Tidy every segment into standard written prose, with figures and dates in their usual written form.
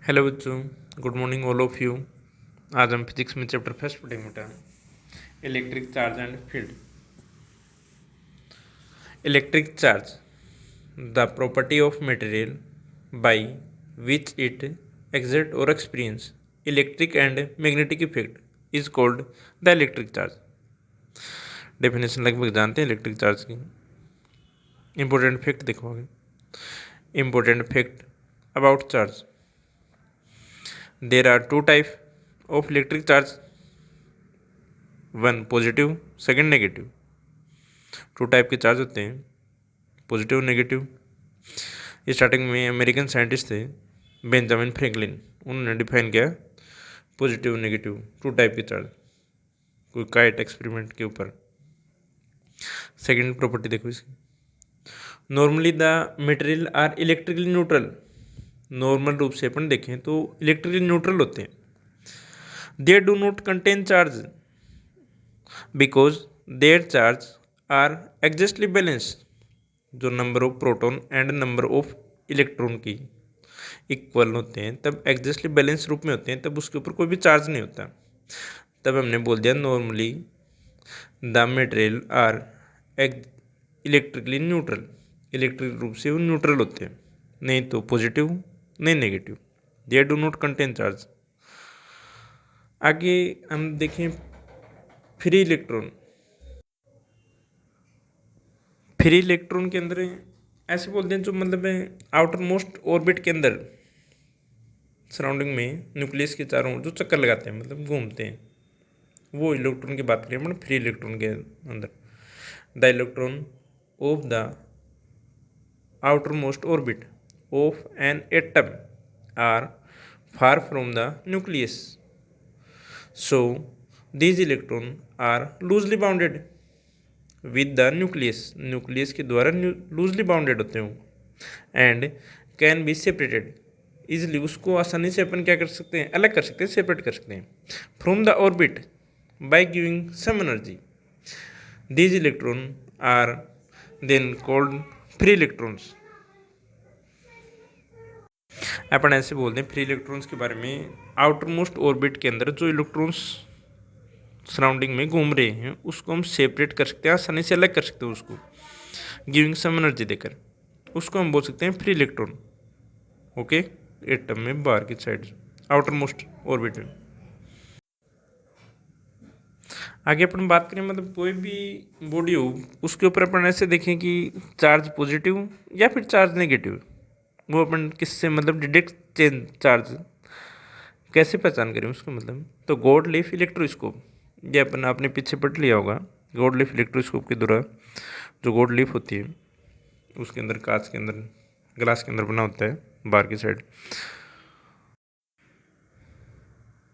Hello बच्चों, good morning all of you. आज हम फिजिक्स में चैप्टर फर्स्ट पढ़ेंगे बेटा, electric charge and field. Electric charge, the property of material by which it exert or experience electric and magnetic effect is called the electric charge. Definition लगभग जानते हैं electric charge की। Important fact देखो आगे। Important fact about charge, there are two type of electric charge, one positive, second negative. Two type के charge होते हैं, positive negative. Starting में अमेरिकन साइंटिस्ट थे बेंजामिन फ्रैंकलिन, उन्होंने डिफाइन किया पॉजिटिव नेगेटिव टू टाइप के चार्ज, कोई kite experiment के ऊपर। सेकंड प्रॉपर्टी देखो इसकी, normally the material are electrically neutral. Normal रूप से अपन देखें तो इलेक्ट्रिकली न्यूट्रल होते हैं। They do not contain charge because their charge are exactly balance. जो number of proton and number of electron की इक्वल होते हैं, तब एग्जैक्टली बैलेंस रूप में होते हैं, तब उसके ऊपर कोई भी चार्ज नहीं होता। तब हमने बोल दिया normally the material are electrically neutral. Electric रूप से वो न्यूट्रल होते हैं, नहीं तो पॉजिटिव नहीं negative. They do not contain charge. आगे हम देखें फ्री इलेक्ट्रॉन। फ्री इलेक्ट्रॉन के अंदर ऐसे बोलते हैं जो मतलब आउटर मोस्ट ऑर्बिट के अंदर सराउंडिंग में न्यूक्लियस के चारों ओर जो चक्कर लगाते हैं, मतलब घूमते हैं, वो इलेक्ट्रॉन की बात करें मतलब फ्री इलेक्ट्रॉन के अंदर। The electron of the outermost orbit of an atom are far from the nucleus, so these electron are loosely bounded with the nucleus. Nucleus के द्वारा लूजली बाउंडेड होते हैं वो, and can be separated easily. उसको आसानी से अपन क्या कर सकते हैं, अलग कर सकते हैं, सेपरेट कर सकते हैं from the orbit by giving some energy. These electron are then called free electrons. अपन ऐसे बोलते हैं फ्री इलेक्ट्रॉन्स के बारे में, आउटर मोस्ट ऑर्बिट के अंदर जो इलेक्ट्रॉन्स सराउंडिंग में घूम रहे हैं उसको हम सेपरेट कर सकते हैं, आसानी से अलग कर सकते हैं उसको गिविंग सम एनर्जी देकर। उसको हम बोल सकते हैं फ्री इलेक्ट्रॉन। ओके, एटम में बाहर की साइड आउटर मोस्ट ऑर्बिट में। आगे अपन बात करें मतलब कोई भी बॉडी हो उसके ऊपर अपन ऐसे देखें कि चार्ज पॉजिटिव या फिर चार्ज नेगेटिव, वो अपन किससे मतलब डिटेक्ट चेंज चार्ज कैसे पहचान करें उसको मतलब। तो गॉड लीफ इलेक्ट्रोस्कोप, ये अपन आपने पीछे पढ़ लिया होगा। गॉड लीफ इलेक्ट्रोस्कोप के द्वारा जो गॉड लीफ होती है उसके अंदर कांच के अंदर ग्लास के अंदर बना होता है बाहर की side,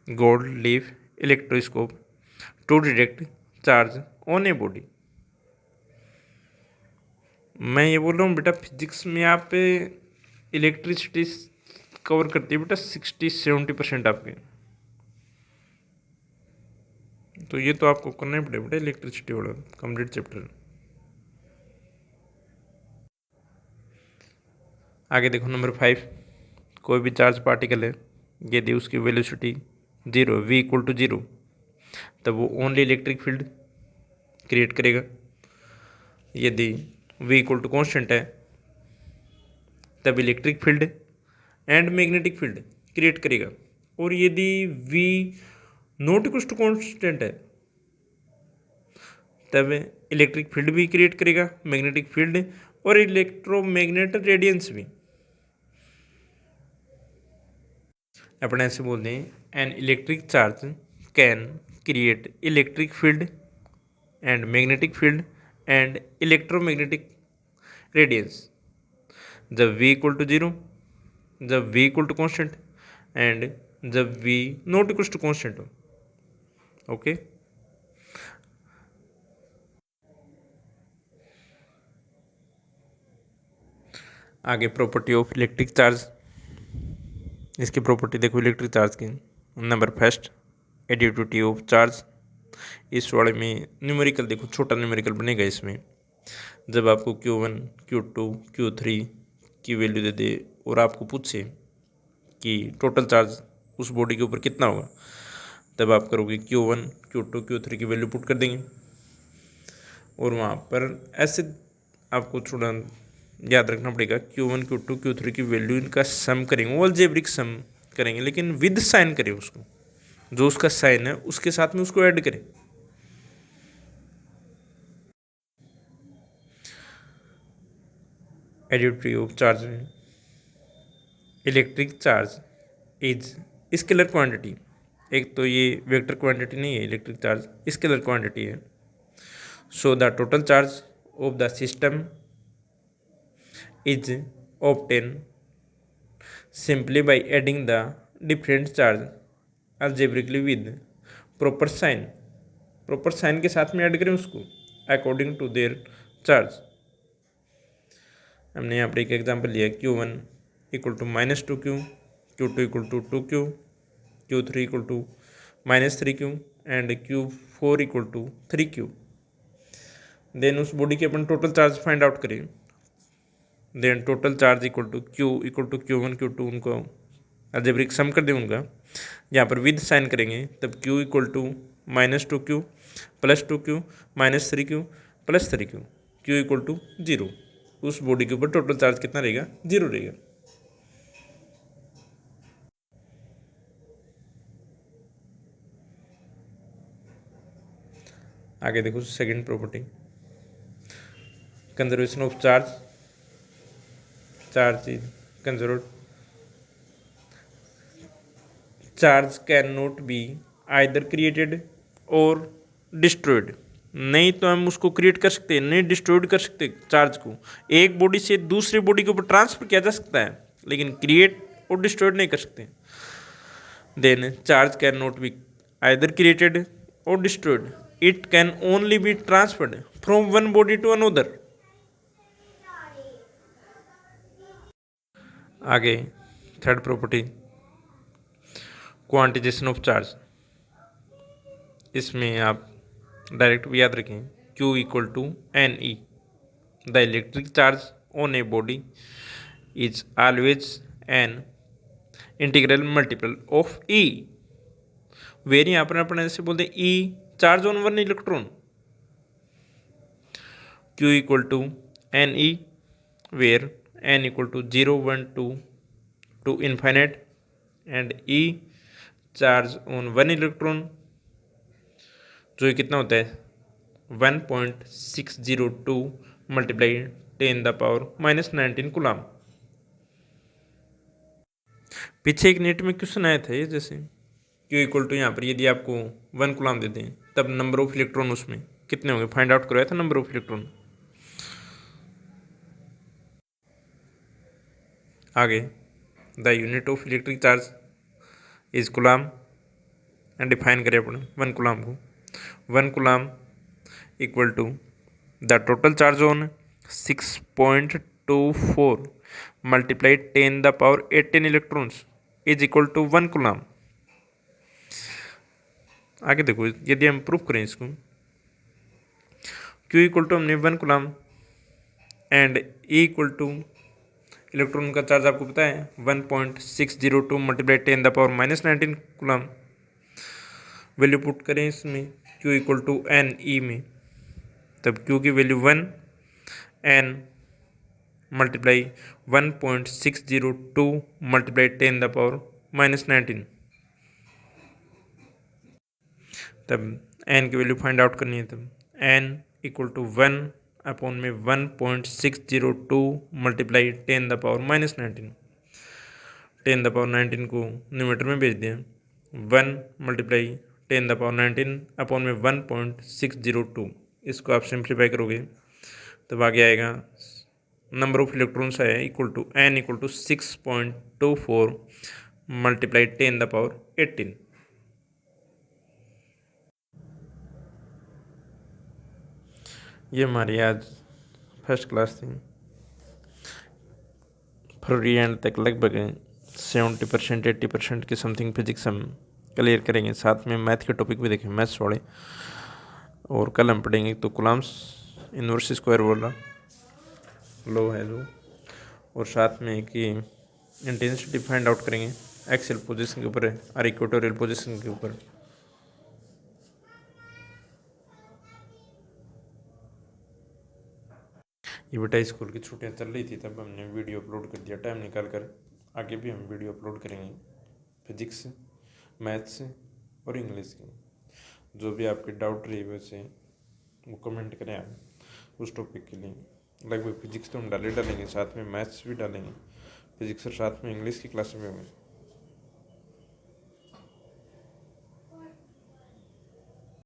gold leaf electroscope to detect charge on a body. मैं ये बोल रहा हूँ बेटा फिजिक्स में आप इलेक्ट्रिसिटी कवर करती है बेटा 60-70% आपके, तो ये तो आपको करना ही पड़ेगा बेटा इलेक्ट्रिसिटी वाला कंप्लीट चैप्टर। आगे देखो नंबर 5, कोई भी चार्ज पार्टिकल है यदि उसकी वेलोसिटी 0 v=0 तब वो ओनली इलेक्ट्रिक फील्ड क्रिएट करेगा। यदि v=कांस्टेंट है तब electric field and magnetic field create करेगा। और यदि v not equal to constant है तब इलेक्ट्रिक फील्ड भी क्रिएट करेगा, मैग्नेटिक फील्ड और इलेक्ट्रोमैग्नेटिक रेडियंस भी। अपन ऐसे बोलते हैं an electric charge can create electric field and magnetic field and electromagnetic radiance जब v=0, जब v= कांस्टेंट एंड जब v not equal to constant हो। ओके, आगे प्रॉपर्टी ऑफ इलेक्ट्रिक चार्ज। इसकी प्रॉपर्टी देखो इलेक्ट्रिक चार्ज की। Number first, additivity of charge. इस वाले में न्यूमेरिकल देखो, छोटा न्यूमेरिकल बनेगा इसमें। जब आपको Q1 Q2 Q3 की वैल्यू दे दे और आपको पूछे कि टोटल चार्ज उस बॉडी के ऊपर कितना होगा, तब आप करोगे Q1 Q2 Q3 की वैल्यू पुट कर देंगे और वहाँ पर ऐसे आपको थोड़ा याद रखना पड़ेगा Q1 Q2 Q3 की वैल्यू इनका सम करेंगे, वो अलजेब्रिक सम करेंगे, लेकिन विद साइन करें उसको, जो उसका साइन है उसके साथ में उसको ऐड करें। एडिटिविटी ऑफ चार्ज में electric charge is scalar quantity, एक तो ये वेक्टर क्वांटिटी नहीं है, इलेक्ट्रिक चार्ज स्केलर क्वांटिटी है। So the total charge of the system is obtain simply by adding the different charge algebraically with proper sign, proper sign के साथ में add करें उसको अकॉर्डिंग टू देयर चार्ज। हमने यहाँ पर एक एग्जांपल लिया Q1 equal to -2Q, Q2 equal to 2Q, Q3 equal to -3Q and Q4 equal to 3Q। Then उस बॉडी के अपन टोटल चार्ज फाइंड आउट करें। Then total charge equal to Q1 Q2 उनको algebraic सम कर दें उनका, यहाँ पर विद साइन करेंगे तब Q equal to -2Q plus 2Q minus 3Q plus 3Q, Q equal to 0। उस बॉडी के ऊपर टोटल चार्ज कितना रहेगा, 0 रहेगा। आगे देखो second property, conservation of charge, charge is conserved, charge can not be either created और डिस्ट्रॉयड, नहीं तो हम उसको क्रिएट कर सकते हैं, नहीं डिस्ट्रॉयड कर सकते। चार्ज को एक बॉडी से दूसरी बॉडी के ऊपर ट्रांसफर किया जा सकता है, लेकिन क्रिएट और डिस्ट्रॉयड नहीं कर सकते। Then charge can not be either created और destroyed, it can only be transferred from one body to another. आगे third property, quantization of charge, इसमें आप डायरेक्ट याद रखें Q equal to NE, the electric charge on a body is always an integral multiple of E, where यहाँ पर अपन ऐसे बोलते हैं E charge on one electron, Q equal to NE where N equal to 0 1 2 to infinite and E charge on one electron, जो ये कितना होता है 1.602 मल्टीप्लाई 10⁻⁻19 कूलम। पीछे एक नेट में क्वेश्चन आया था ये, जैसे Q इक्वल टू यहाँ पर यदि आपको 1 कूलम देते हैं तब नंबर ऑफ इलेक्ट्रॉन उसमें कितने होंगे, फाइंड आउट करवाया था नंबर ऑफ इलेक्ट्रॉन। आगे the unit of electric charge is coulomb and define करें अपने 1 कूलम को, 1 coulomb equal to the total charge on 6.24 multiply 10⁻18 electrons is equal to 1 coulomb. आगे देखो यदि हम प्रूफ करें इसको, Q इक्वल टू हमने 1 coulomb and E equal two electron का चार्ज आपको पता है 1.602 मल्टीप्लाई 10⁻⁻19 कूलम। वैल्यू पुट करें इसमें Q इक्वल टू NE में, तब Q की वैल्यू 1, N मल्टीप्लाई 1.602 मल्टीप्लाई 10⁻⁻19, तब N की वैल्यू फाइंड आउट करनी है, तब N इक्वल टू 1 अपॉन में 1.602 मल्टीप्लाई 10⁻⁻19, 10⁻19 को न्यूमरेटर में भेज दिया, 1 मल्टीप्लाई 10⁻19 अपॉन में 1.602, इसको आप सिंप्लीफाई करोगे तब आगे आएगा नंबर ऑफ इलेक्ट्रॉन्स आया equal to N equal to 6.24 multiply 10⁻18। ये हमारी आज फर्स्ट क्लास थी। फरवरी एंड तक लगभग 70% 80% के समथिंग फिजिक्स हम क्लियर करेंगे, साथ में मैथ के टॉपिक भी देखेंगे मैथ्स वाले, और कल हम पढ़ेंगे तो कूलम्स इनवर्स स्क्वायर वाला लो है जो, और साथ में कि इंटेंसिटी फाइंड आउट करेंगे। एक्सेल पोजीशन के ऊपर है और इक्वेटोरियल पोजीशन के ऊपर। ये बेटा स्कूल की छुट्टियां चल रही थी तब हमने वीडियो अपलोड कर दिया टाइम निकाल कर। आगे भी हम वीडियो अपलोड करेंगे फिजिक्स, मैथ्स और इंग्लिश की। जो भी आपके डाउट रही वैसे वो कमेंट करें आप उस टॉपिक के लिए। लगभग फिजिक्स तो हम डालेंगे, साथ में मैथ्स भी डालेंगे, फिजिक्स और साथ में इंग्लिश की क्लास में होंगे।